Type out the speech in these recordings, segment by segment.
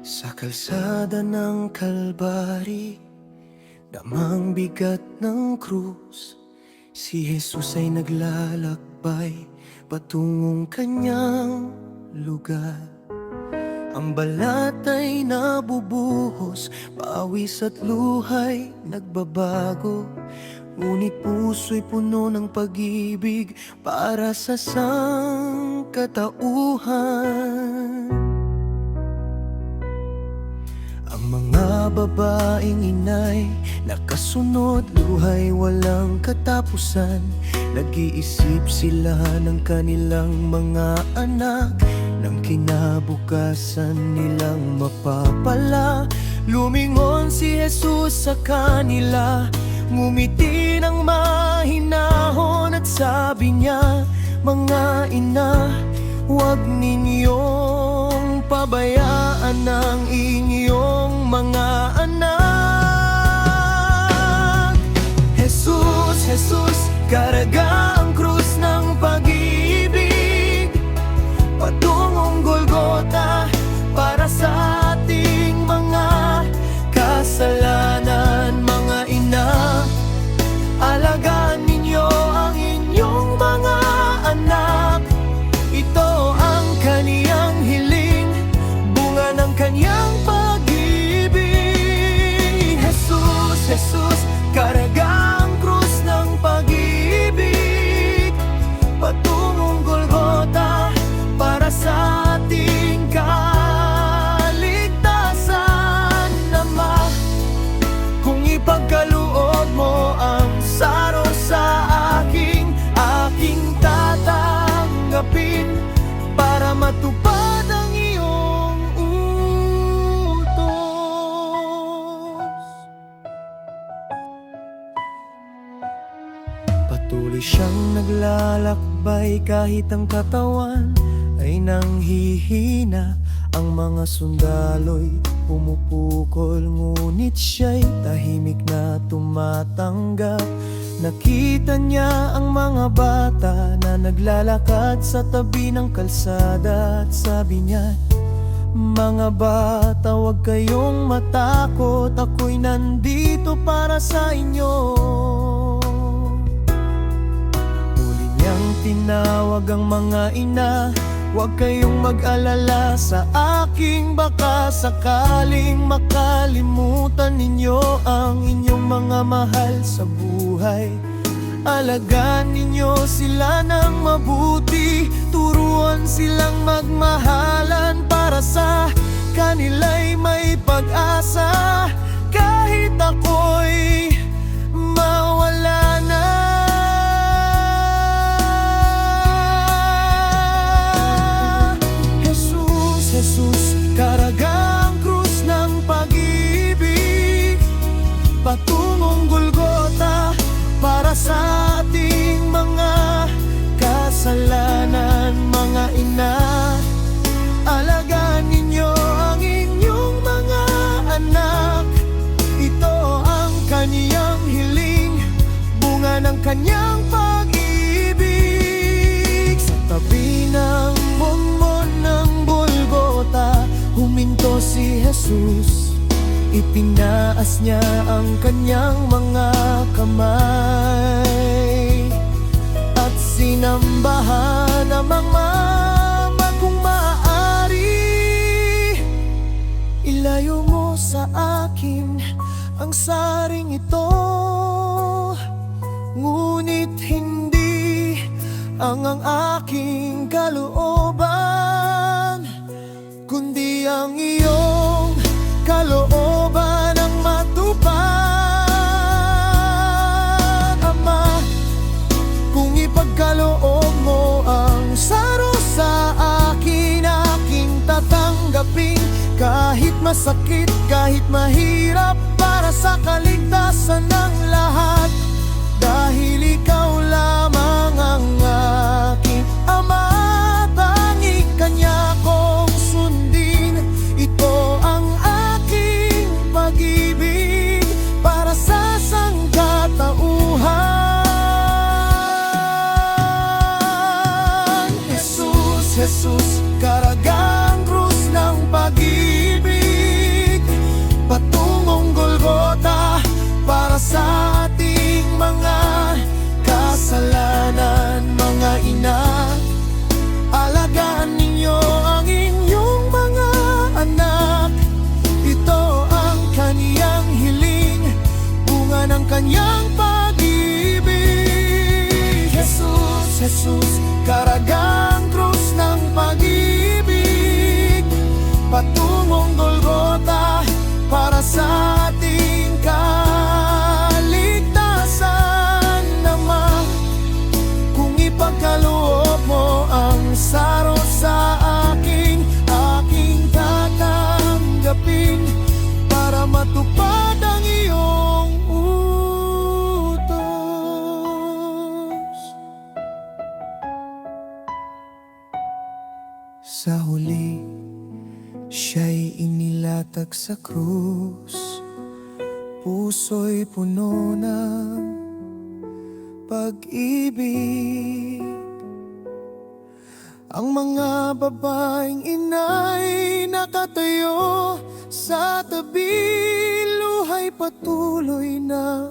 Sa kalsada ng Kalbari, damang bigat ng krus, si Jesus ay naglalakbay patungong kanyang lugar. Ang balat ay nabubuhos, pawis at luhay nagbabago, ngunit puso'y puno ng pag-ibig para sa sangkatauhan. Ang mga babaeng inay nakasunod, luhay walang katapusan. Nag-iisip sila ng kanilang mga anak, ng kinabukasan nilang mapapala. Lumingon si Jesus sa kanila, ngumiti ng mahinahon at sabi niya, mga ina, huwag ninyong pabayaan ang inyong mga anak. Jesus, Jesus, karaga ang krus ng pag-ibig patungong Golgota para sa ating mga kasalanan. Mga ina, alagaan ninyo ang inyong mga anak. Ito ang kaniyang hiling, bunga ng kanyang pag-ibig. Jesus, Jesus, karaga ang krus ng pag-ibig patungong Golgota para sa ating kaligtasan. Ama, kung ipagkaloob mo ang saro sa aking tatanggapin para matupad ang iyong utos. Patuloy siyang naglalakbay kahit ang katawan ay nanghihina. Ang mga sundalo'y pumupukol, ngunit siya'y tahimik na tumatanggap. Nakita niya ang mga bata na naglalakad sa tabi ng kalsada at sabi niya, mga bata, huwag kayong matakot, ako'y nandito para sa inyo. Muli niyang tinawag ang mga ina, huwag kayong mag-alala sa aking, baka sakaling makalimutan ninyo ang inyong mga mahal sa buhay. Alagaan ninyo sila ng mabuti, turuan silang magmahalan para sa kanila'y may pag-asa. Kahit ako'y mawala na, Jesus, karaga ang krus ng pag-ibig patungong Golgota para sa ating mga kasalanan. Mga ina, alagaan ninyo ang inyong mga anak. Ito ang kaniyang hiling, bunga ng kanyang pag-ibig. Sa tabi ng monmon ng Golgota, huminto si Jesus. Itinaas niya ang kanyang mga kamay at sinambahan ang mama. Kung maaari, ilayo mo sa akin ang saring ito, ngunit hindi ang aking kalooban, kundi ang iyong kalooban ang matupad. Ama, kung ipagkaloob mo ang saro sa akin, aking tatanggapin. Kahit masakit, kahit mahirap, para sa kaligtasan ng lahat. Dahil ikaw lamang ang aking Ama, tanging kanya kong sundin. Ito ang aking pag-ibig para sa sangkatauhan. Jesus, Jesus, karaga ang krus ng pag-ibig Siya'y inilatag sa krus, puso'y puno ng pag-ibig. Ang mga babaeng inay nakatayo sa tabi, luhay patuloy na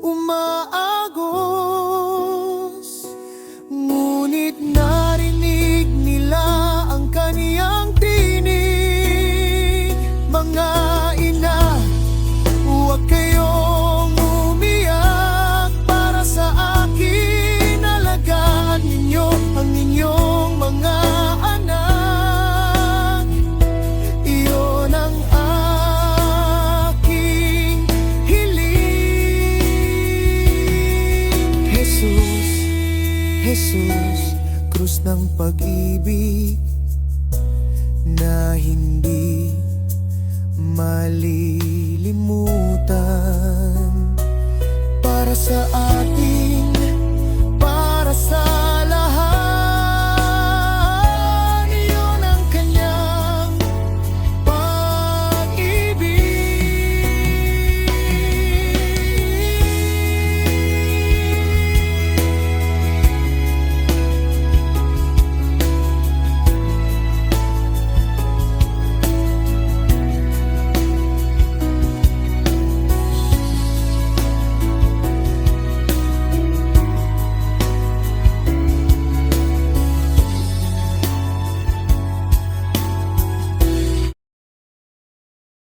umaagos. Ngunit narinig nila ang kaniyang tinig. Mga ina, huwag kayong umiyak. Para sa akin, alagaan ninyo ang inyong mga anak. Iyon ang aking hiling. Jesus, Jesus, krus ng pag-ibig na hindi mali.